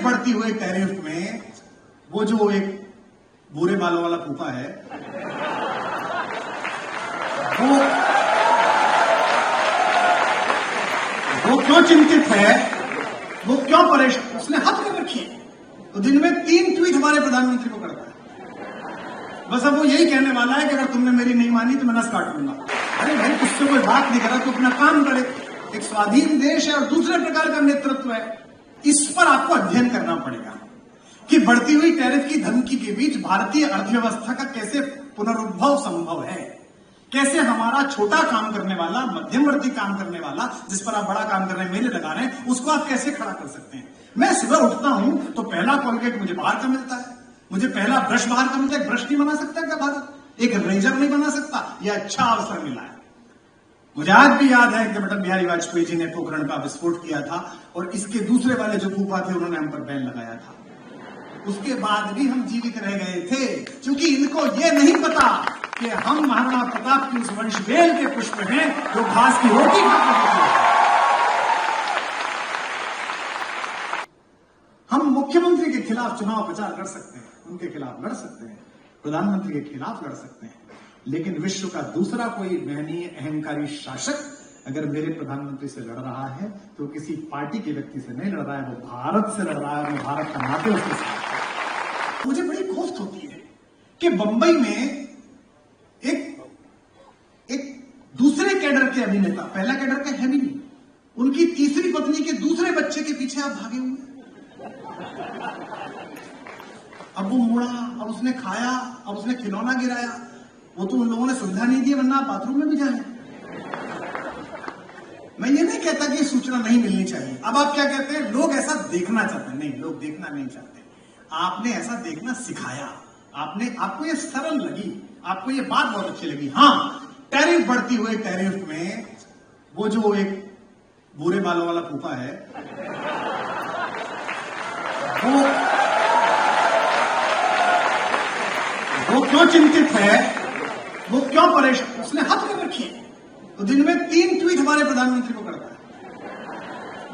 बढ़ती हुई टैरिफ में वो जो एक बुरे बालों वाला फूफा है वो क्यों चिंतित है, वो क्यों परेशान, उसने हाथ में रखी है। तो दिन में 3 ट्वीट हमारे प्रधानमंत्री को करता है। बस अब वो यही कहने वाला है कि अगर तुमने मेरी नहीं मानी तो मैं नस काट लूंगा। अरे भाई, उससे कोई बात नहीं कर रहा तो अपना काम करे। एक स्वाधीन देश है और दूसरे प्रकार का नेतृत्व है। इस पर आपको अध्ययन करना पड़ेगा कि बढ़ती हुई टैरिफ की धमकी के बीच भारतीय अर्थव्यवस्था का कैसे पुनरुद्भव संभव है, कैसे हमारा छोटा काम करने वाला, मध्यमवर्ती काम करने वाला, जिस पर आप बड़ा काम कर रहे हैं, मेले लगा रहे हैं, उसको आप कैसे खड़ा कर सकते हैं। मैं सुबह उठता हूं तो पहला कोलगेट मुझे बाहर का मिलता है, मुझे पहला ब्रश बाहर का मिलता है। ब्रश नहीं बना सकता क्या भारत? एक रेजर नहीं बना सकता? यह अच्छा अवसर मिला है। मुझे आज भी याद है कि अटल बिहारी वाजपेयी जी ने पोखरण का विस्फोट किया था और इसके दूसरे वाले जो फूफा थे उन्होंने हम पर बैन लगाया था। उसके बाद भी हम जीवित रह गए थे क्योंकि इनको यह नहीं पता कि हम महाराणा प्रताप की उस वंशवेल के पुष्प हैं जो घास की रोटी खाते हैं। हम मुख्यमंत्री के खिलाफ चुनाव प्रचार कर सकते हैं, उनके खिलाफ लड़ सकते हैं, प्रधानमंत्री के खिलाफ लड़ सकते हैं, लेकिन विश्व का दूसरा कोई महनीय अहंकारी शासक अगर मेरे प्रधानमंत्री से लड़ रहा है तो किसी पार्टी के व्यक्ति से नहीं लड़ रहा है, वो भारत से लड़ रहा है, वो भारत का नाते उसके साथ। मुझे बड़ी कोफ्त होती है कि बंबई में एक दूसरे कैडर के अभिनेता, पहला कैडर का है भी नहीं, उनकी तीसरी पत्नी के दूसरे बच्चे के पीछे आप भागे हुए। अब वो मुड़ा, अब उसने खाया, अब उसने खिलौना गिराया, वो तो उन लोगों ने सुविधा नहीं दी वरना आप बाथरूम में भी जाए। मैं ये नहीं कहता कि सूचना नहीं मिलनी चाहिए। अब आप क्या कहते हैं, लोग ऐसा देखना चाहते हैं। नहीं, लोग देखना नहीं चाहते, आपने ऐसा देखना सिखाया। आपको ये सरल लगी, आपको ये बात बहुत अच्छी लगी। हाँ, टैरिफ बढ़ती हुई टैरिफ में वो जो एक बुरे बालों वाला फूफा है वो क्यों चिंतित है, वो क्यों परेशान, उसने हाथ में रखी है। तो दिन में 3 ट्वीट हमारे प्रधानमंत्री को करता है।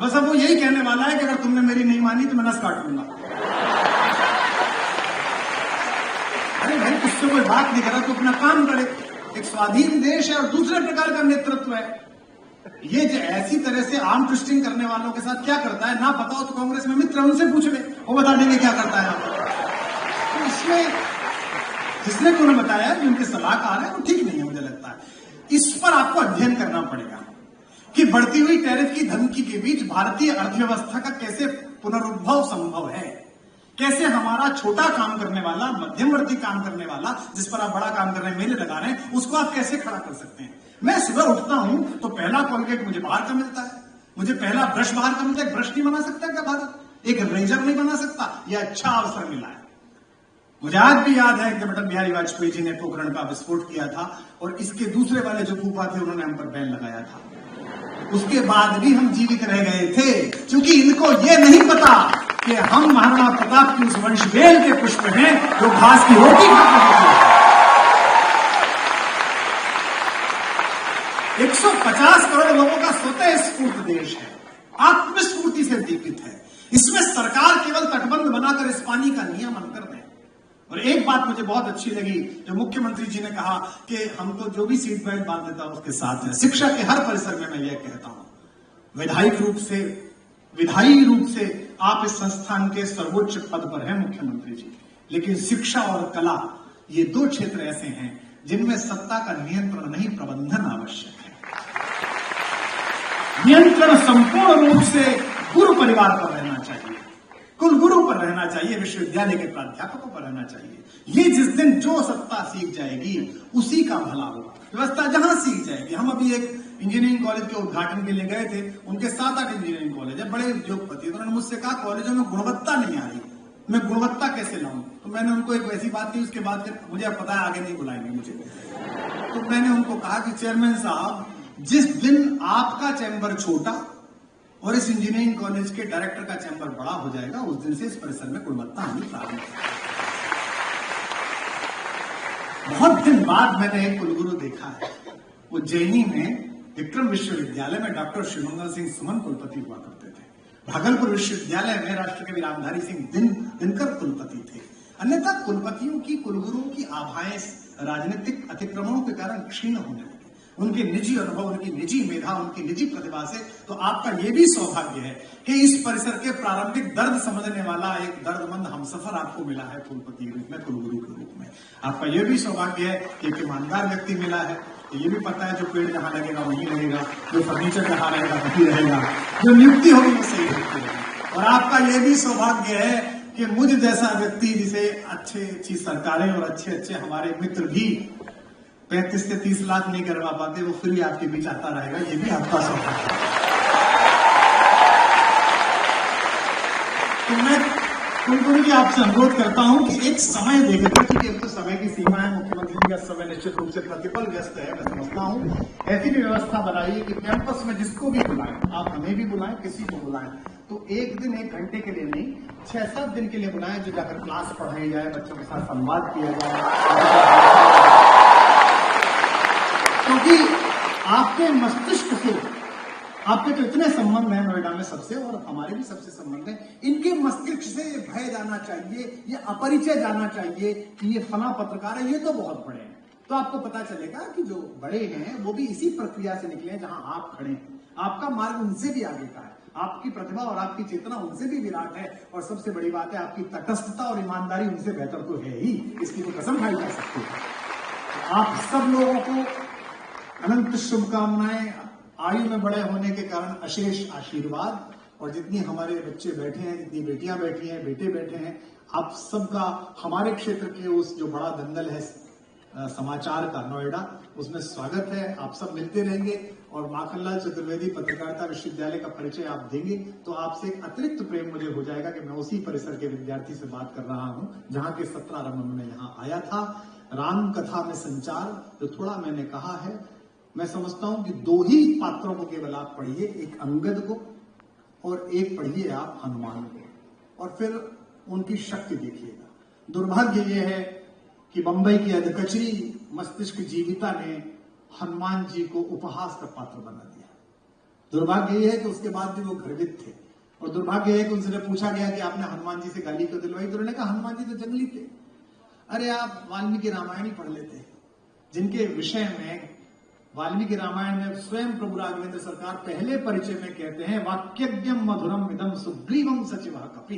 बस अब वो यही कहने वाला है कि अगर तुमने मेरी नहीं मानी तो मैं नस काट लूंगा। अरे भाई, उससे कोई बात नहीं कर रहा तो अपना काम करे। एक स्वाधीन देश है और दूसरे प्रकार का नेतृत्व है। ये जो ऐसी तरह से आर्म ट्विस्टिंग करने वालों के साथ क्या करता है, ना पता हो तो कांग्रेस में मित्र उनसे पूछ ले, वो बता देंगे क्या करता है। तो इसमें जिसने को उन्हें बताया कि उनके सलाहकार है वो ठीक नहीं है, मुझे लगता है। इस पर आपको अध्ययन करना पड़ेगा कि बढ़ती हुई टैरिफ की धमकी के बीच भारतीय अर्थव्यवस्था का कैसे पुनरुद्भव संभव है, कैसे हमारा छोटा काम करने वाला, मध्यमवर्ती काम करने वाला, जिस पर आप बड़ा काम कर रहे हैं, मेले लगा रहे हैं, उसको आप कैसे खड़ा कर सकते हैं। मैं सुबह उठता हूं तो पहला कोलगेट मुझे बाहर का मिलता है, मुझे पहला ब्रश बाहर का मिलता है। ब्रश नहीं बना सकता क्या भारत? एक रेजर नहीं बना सकता? यह अच्छा अवसर मिला है। मुझे आज भी याद है कि अटल बिहारी वाजपेयी जी ने पोखरण का विस्फोट किया था और इसके दूसरे वाले जो फूफा थे उन्होंने हम पर बैन लगाया था। उसके बाद भी हम जीवित रह गए थे क्योंकि इनको यह नहीं पता कि हम महाराणा प्रताप की उस वंशवेल के पुष्प हैं जो घास की रोटी खाते हैं। 150 करोड़ लोगों का स्वतः स्फूर्त देश है, आत्मस्फूर्ति से दीपित है। इसमें सरकार केवल तटबंध बनाकर इस पानी का नियमन कर दे। और एक बात मुझे बहुत अच्छी लगी जो मुख्यमंत्री जी ने कहा कि हम तो जो भी सीट बेल्ट बांध देता है उसके साथ है। शिक्षा के हर परिसर में मैं ये कहता हूं, विधायी रूप से आप इस संस्थान के सर्वोच्च पद पर हैं मुख्यमंत्री जी, लेकिन शिक्षा और कला ये 2 क्षेत्र ऐसे हैं जिनमें सत्ता का नियंत्रण नहीं, प्रबंधन आवश्यक है। नियंत्रण संपूर्ण रूप से गुरु परिवार पर रहना चाहिए, कुलगुरु पर रहना चाहिए, विश्वविद्यालय के प्राध्यापकों पर रहना चाहिए। ये जिस दिन जो सत्ता सीख जाएगी उसी का भला होगा। व्यवस्था जहां सीख जाएगी। हम अभी एक इंजीनियरिंग कॉलेज के उद्घाटन के लिए गए थे, उनके 7-8 इंजीनियरिंग कॉलेज है, बड़े उद्योगपति। उन्होंने मुझसे कहा कॉलेजों में गुणवत्ता नहीं आ रही, मैं गुणवत्ता कैसे लाऊं। तो मैंने उनको एक वैसी बात की, उसके बाद मुझे अब पता है आगे नहीं बुलाएंगे मुझे। तो मैंने उनको कहा कि चेयरमैन साहब, जिस दिन आपका चैम्बर छोटा और इस इंजीनियरिंग कॉलेज के डायरेक्टर का चैम्बर बड़ा हो जाएगा, उस दिन से इस परिसर में गुणवत्ता आनी प्रारंभ होगी। बहुत दिन बाद मैंने एक कुलगुरु देखा है, वो जैनी में विक्रम विश्वविद्यालय में डॉक्टर शिवमंगल सिंह सुमन कुलपति हुआ करते थे। भागलपुर विश्वविद्यालय में राष्ट्रकवि रामधारी सिंह दिनकर कुलपति थे। अन्यथा कुलपतियों की, कुलगुरुओं की आभाएं राजनीतिक अतिक्रमणों के कारण क्षीण होने लगी। उनके निजी अनुभव, उनकी निजी मेधा, उनकी निजी प्रतिभा से तो आपका यह भी सौभाग्य है कि इस परिसर के प्रारंभिक दर्द समझने वाला एक दर्दमंद हमसफर आपको मिला है कुलपति के रूप में, कुलगुरु के रूप में। आपका यह भी सौभाग्य है कि एक ईमानदार व्यक्ति मिला है। ये भी पता है जो पेड़ जहां लगेगा वहीं लगेगा, जो फर्नीचर जहां रहेगा वहीं रहेगा, जो नियुक्ति होगी वो सही नियुक्ति होगी। और आपका यह भी सौभाग्य है कि मुझ जैसा व्यक्ति जिसे अच्छी सरकारें और अच्छे हमारे मित्र भी 35 से 30 लाख नहीं करवा पाते, वो फिर भी आपके बीच आता रहेगा। ये भी आपका सौभाग्य है। तो मैं कुलगुरु जी आपसे अनुरोध करता हूं कि एक समय देखकर, क्योंकि अब तो समय की सीमा है, मुख्यमंत्री जी का समय निश्चित रूप से प्रतिपल व्यस्त है, मैं समझता हूं, ऐसी भी व्यवस्था बनाइए कि कैंपस में जिसको भी बुलाएं, आप हमें भी बुलाएं, किसी को बुलाएं, तो एक दिन 1 घंटे के लिए नहीं, 6-7 दिन के लिए बुलाएं, जो जाकर क्लास पढ़ाई जाए, बच्चों के साथ संवाद किया जाए। क्योंकि आपके मस्तिष्क से, आपके तो इतने संबंध हैं नोएडा में सबसे, और हमारे भी सबसे संबंध हैं, इनके मस्तिष्क से ये भय जाना चाहिए, ये अपरिचय जाना चाहिए कि ये फला पत्रकार है, ये तो बहुत बड़े हैं। तो आपको पता चलेगा कि जो बड़े हैं वो भी इसी प्रक्रिया से निकले हैं जहां आप खड़े हैं। आपका मार्ग उनसे भी आगे का है, आपकी प्रतिभा और आपकी चेतना उनसे भी विराट है, और सबसे बड़ी बात है आपकी तटस्थता और ईमानदारी उनसे बेहतर तो है ही, इसकी तो कसम खाई जा सकती है। तो आप सब लोगों को अनंत शुभकामनाएं, आयु में बड़े होने के कारण अशेष आशीर्वाद, और जितनी हमारे बच्चे बैठे हैं, जितनी बेटियां बैठी हैं, बेटे बैठे हैं, आप सबका हमारे क्षेत्र के उस जो बड़ा दंगल है समाचार का नोएडा, उसमें स्वागत है। आप सब मिलते रहेंगे, और माखनलाल चतुर्वेदी पत्रकारिता विश्वविद्यालय का परिचय आप देंगे तो आपसे एक अतिरिक्त प्रेम मुझे हो जाएगा कि मैं उसी परिसर के विद्यार्थी से बात कर रहा हूं जहां के 17 रमन में यहाँ आया था। राम कथा में संचार, जो थोड़ा मैंने कहा है, मैं समझता हूं कि 2 ही पात्रों को केवल आप पढ़िए, एक अंगद को और एक पढ़िए आप हनुमान को, और फिर उनकी शक्ति देखिएगा। दुर्भाग्य यह है कि बंबई की अधकचरी मस्तिष्क जीविता ने हनुमान जी को उपहास का पात्र बना दिया। दुर्भाग्य यह है कि उसके बाद भी वो गर्वित थे, और दुर्भाग्य है कि उनसे पूछा गया कि आपने हनुमान जी से गाली क्यों दिलवाई, तो उन्होंने कहा हनुमान जी तो जंगली थे। अरे आप वाल्मीकि रामायण ही पढ़ लेते, जिनके विषय में वाल्मीकि रामायण में स्वयं प्रभु राघवेंद्र सरकार पहले परिचय में कहते हैं, वाक्यज्ञम मधुरम इदम सुग्रीवम सचिवा कपि।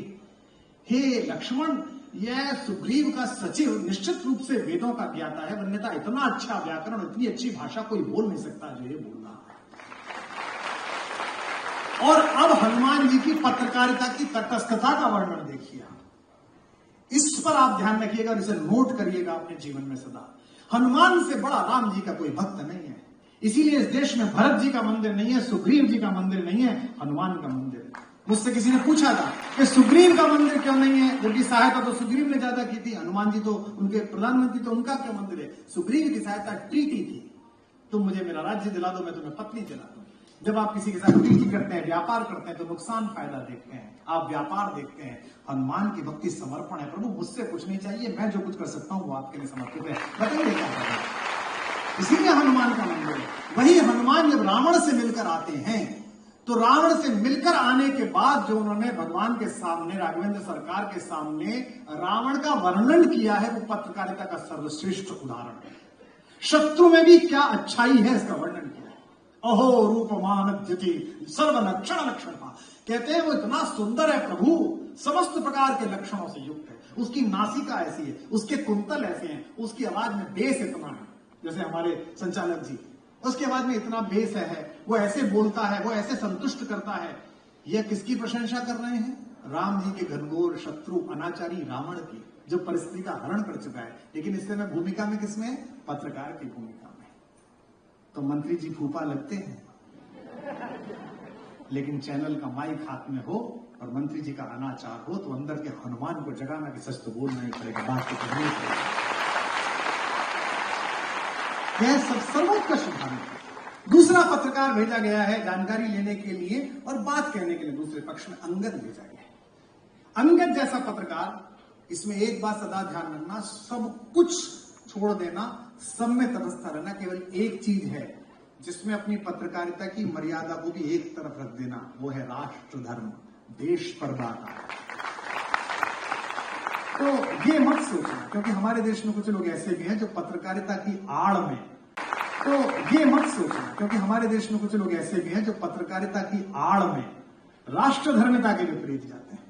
हे लक्ष्मण, यह सुग्रीव का सचिव निश्चित रूप से वेदों का ज्ञाता है, अन्यथा इतना अच्छा व्याकरण, इतनी अच्छी भाषा कोई बोल नहीं सकता जो ये बोल रहा है। और अब हनुमान जी की पत्रकारिता की तटस्थता का वर्णन देखिए। इस पर आप ध्यान रखिएगा, इसे नोट करिएगा अपने जीवन में सदा। हनुमान से बड़ा राम जी का कोई भक्त नहीं है, इसीलिए इस देश में भरत जी का मंदिर नहीं है, सुग्रीव जी का मंदिर नहीं है, हनुमान का मंदिर है। मुझसे किसी ने पूछा था कि सुग्रीव का मंदिर क्यों नहीं है, जबकि सहायता तो सुग्रीव ने ज्यादा की थी, हनुमान जी तो उनके प्रधानमंत्री, तो उनका क्यों मंदिर है? सुग्रीव की सहायता ट्रीटी थी, तुम मुझे मेरा राज्य दिला दो, मैं तुम्हें पत्नी दिला दूं। जब आप किसी के साथ ट्रीटी करते हैं, व्यापार करते हैं, तो नुकसान फायदा देखते हैं, आप व्यापार देखते हैं। हनुमान की भक्ति समर्पण है, प्रभु मुझसे कुछ नहीं चाहिए, मैं जो कुछ कर सकता हूं वो आपके लिए समर्पित है, बताइए क्या करना है। इसीलिए हनुमान का मंदिर है। वही हनुमान जब रावण से मिलकर आते हैं, तो रावण से मिलकर आने के बाद जो उन्होंने भगवान के सामने, राघवेंद्र सरकार के सामने रावण का वर्णन किया है, वो पत्रकारिता का सर्वश्रेष्ठ उदाहरण है। शत्रु में भी क्या अच्छाई है इसका वर्णन किया है। अहो रूपमान द्युति सर्व लक्षण लक्षण, कहते हैं वो इतना सुंदर है प्रभु, समस्त प्रकार के लक्षणों से युक्त है। उसकी नासिका ऐसी है, उसके कुंतल ऐसे हैं, उसकी आवाज में बेस इतना है, जैसे हमारे संचालक जी, उसकी आवाज में इतना बेस है, वो ऐसे बोलता है, वो ऐसे संतुष्ट करता है। यह किसकी प्रशंसा कर रहे हैं? राम जी के घनघोर शत्रु अनाचारी रावण की, जो परिस्थिति का हरण कर चुका है। लेकिन इससे मैं भूमिका में किसमें? पत्रकार की भूमिका में। तो मंत्री जी फूफा लगते हैं, लेकिन चैनल का माइक हाथ में हो और मंत्री जी का अनाचार हो, तो अंदर के हनुमान को जगाना कि सच तो बोलना ही पड़ेगा, बात तो करनी पड़ेगी। यह सब सर्वोत्कृष्ट उदाहरण है। दूसरा पत्रकार भेजा गया है जानकारी लेने के लिए और बात कहने के लिए, दूसरे पक्ष में अंगद भेजा गया है। अंगद जैसा पत्रकार, इसमें एक बात सदा ध्यान रखना, सब कुछ छोड़ देना, सब में तटस्थ रहना। केवल एक चीज है जिसमें अपनी पत्रकारिता की मर्यादा को भी एक तरफ रख देना, वो है राष्ट्र धर्म। देश परदाता। तो ये मत सोचना, क्योंकि हमारे देश में कुछ लोग ऐसे भी हैं जो पत्रकारिता की आड़ में, तो ये मत सोचना, क्योंकि हमारे देश में कुछ लोग ऐसे भी हैं जो पत्रकारिता की आड़ में राष्ट्रधर्मिता के विपरीत जाते हैं।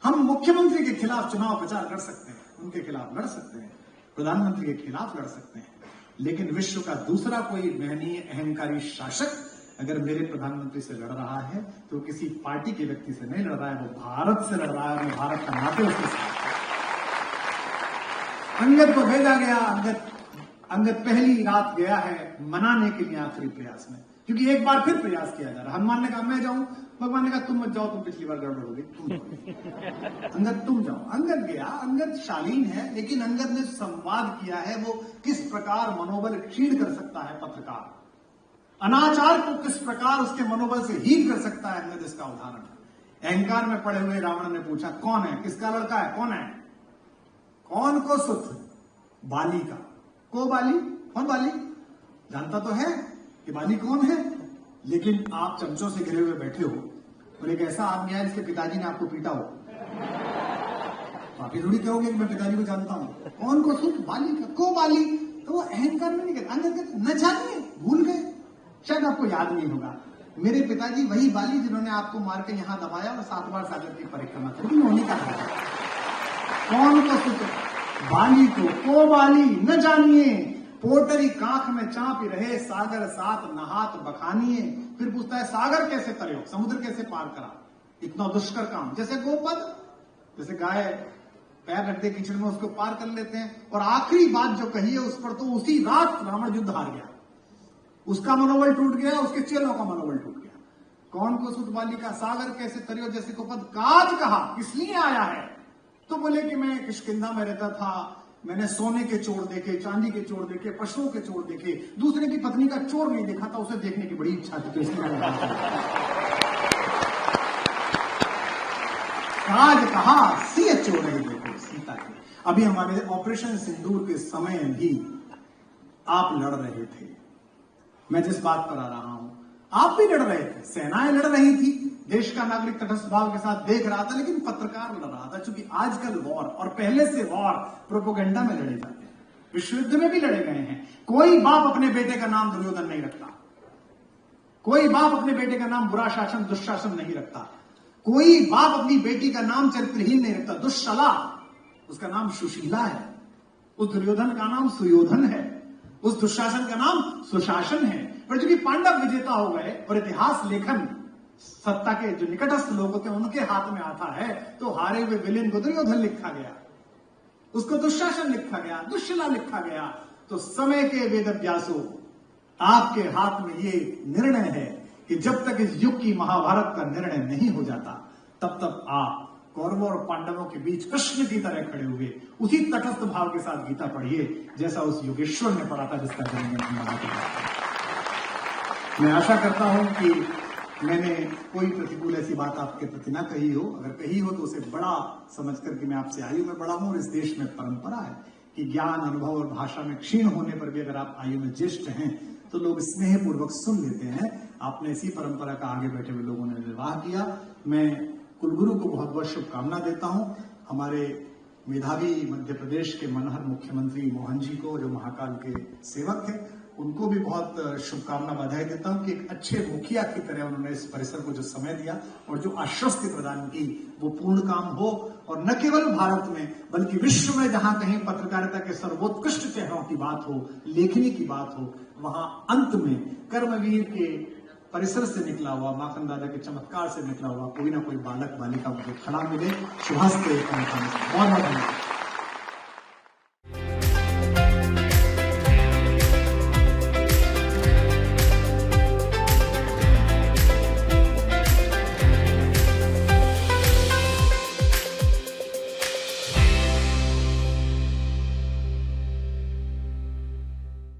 हम मुख्यमंत्री के खिलाफ चुनाव प्रचार कर सकते हैं, उनके खिलाफ लड़ सकते हैं, प्रधानमंत्री के खिलाफ लड़ सकते हैं, लेकिन विश्व का दूसरा कोई महनीय अहंकारी शासक अगर मेरे प्रधानमंत्री से लड़ रहा है तो किसी पार्टी के व्यक्ति से नहीं लड़ रहा है, वो भारत से लड़ रहा है। मैं भारत का नाते उसके साथ। अंगद को भेजा गया, अंगद पहली रात गया है मनाने के लिए आखिरी प्रयास में, क्योंकि एक बार फिर प्रयास किया जा रहा है। हनुमान ने कहा मैं जाऊं, भगवान ने कहा तुम मत जाओ, तुम पिछली बार गड़बड़ हो गई, तुम जाओ। अंगद तुम जाओ। अंगद गया। अंगद शालीन है, लेकिन अंगद ने संवाद किया है वो किस प्रकार मनोबल क्षीण कर सकता है पत्रकार, अनाचार को किस प्रकार उसके मनोबल से हीन कर सकता है, अंगद इसका उदाहरण है। अहंकार में पड़े हुए रावण ने पूछा कौन है, किसका लड़का है, कौन है, कौन को सुत, बाली का। को बाली, कौन बाली, जानता तो है कि बाली कौन है, लेकिन आप चमचों से घिरे हुए बैठे हो और एक ऐसा आदमी है जिसके पिताजी ने आपको पीटा हो, तो आप ये थोड़ी कहोगे कि मैं पिताजी को जानता हूं। कौन को सुत, बाली का, को बाली। तो वो अहंकार में नहीं कहते, अंगद कहते न जानिए, भूल गए, शायद आपको याद नहीं होगा, मेरे पिताजी वही बाली जिन्होंने आपको मार के यहां दबाया और 7 बार सागर की परिक्रमा करी, उन्हीं का था। कौन को सुत, बाली को बाली न जानिए, पोटरी कांख में चापी रहे, सागर साथ नहात बखानिए। फिर पूछता है सागर कैसे तरे हो, समुद्र कैसे पार करा, इतना दुष्कर काम। जैसे गोपद, जैसे गाय पैर रखते कीचड़ में उसको पार कर लेते हैं। और आखिरी बात जो कही है उस पर तो उसी रात रावण युद्ध हार गया, उसका मनोबल टूट गया, उसके चेलों का मनोबल टूट गया। कौन को सुत बाली का, सागर कैसे तरियो जैसे गोपद। काज कहा, किस लिए आया है, तो बोले कि मैं किष्किंधा में रहता था, मैंने सोने के चोर देखे, चांदी के चोर देखे, पशुओं के चोर देखे, दूसरे की पत्नी का चोर नहीं देखा था, उसे देखने की बड़ी इच्छा थी, तो इसलिए काज कहा सिय चोर ही देखो सीता के। अभी हमारे ऑपरेशन सिंदूर के समय भी आप लड़ रहे थे, मैं जिस बात पर आ रहा हूं, आप भी लड़ रहे थे, सेनाएं लड़ रही थी, देश का नागरिक तटस्थ भाव के साथ देख रहा था, लेकिन पत्रकार लड़ रहा था। क्योंकि आजकल वॉर, और पहले से वॉर प्रोपेगेंडा में लड़े जाते हैं, विश्व युद्ध में भी लड़े गए हैं। कोई बाप अपने बेटे का नाम दुर्योधन नहीं रखता, कोई बाप अपने बेटे का नाम बुरा शासन दुष्शासन नहीं रखता, कोई बाप अपनी बेटी का नाम चरित्रहीन नहीं रखता, दुष्शला, उसका नाम सुशीला है, उस दुर्योधन का नाम सुयोधन है, उस दुशासन का नाम सुशासन है। पर चूंकि पांडव विजेता हो गए और इतिहास लेखन सत्ता के जो निकटस्थ लोग होते हैं उनके हाथ में आता है, तो हारे हुए विलेन को दुर्योधन लिखा गया, उसको दुशासन लिखा गया, दुष्शिला लिखा गया। तो समय के वेदव्यासों, आपके हाथ में ये निर्णय है कि जब तक इस युग की महाभारत का निर्णय नहीं हो जाता, तब तक आप कौरवों और पांडवों के बीच कृष्ण की तरह खड़े हुए उसी तटस्थ भाव के साथ गीता पढ़िए, जैसा उस योगेश्वर ने पढ़ा था जिसका जन्म। मैं आशा करता हूं कि मैंने कोई प्रतिकूल ऐसी बात आपके प्रति ना कही हो, अगर कही हो तो उसे बड़ा समझ करके मैं आपसे आयु में बड़ा हूं, और इस देश में परंपरा है कि ज्ञान, अनुभव और भाषा में क्षीण होने पर भी अगर आप आयु में ज्येष्ठ हैं तो लोग स्नेह पूर्वक सुन लेते हैं। आपने इसी परंपरा का आगे बैठे हुए लोगों ने निर्वाह किया। मैं कुलगुरु को बहुत बहुत शुभकामना देता हूं। हमारे मेधावी मध्य प्रदेश के मनहर मुख्यमंत्री मोहन जी को, जो महाकाल के सेवक थे, उनको भी बहुत शुभकामना बधाई देता हूं कि एक अच्छे मुखिया की तरह उन्होंने इस परिसर को जो समय दिया और जो आश्वस्ति प्रदान की वो पूर्ण काम हो, और न केवल भारत में बल्कि विश्व में जहां कहीं पत्रकारिता के सर्वोत्कृष्ट चेहरों की बात हो, लेखनी की बात हो, वहां अंत में कर्मवीर के परिसर से निकला हुआ, माखन दादा के चमत्कार से निकला हुआ कोई ना कोई बालक बालिका मुझे खड़ा मिले। शुभस्ते। बहुत बहुत धन्यवाद।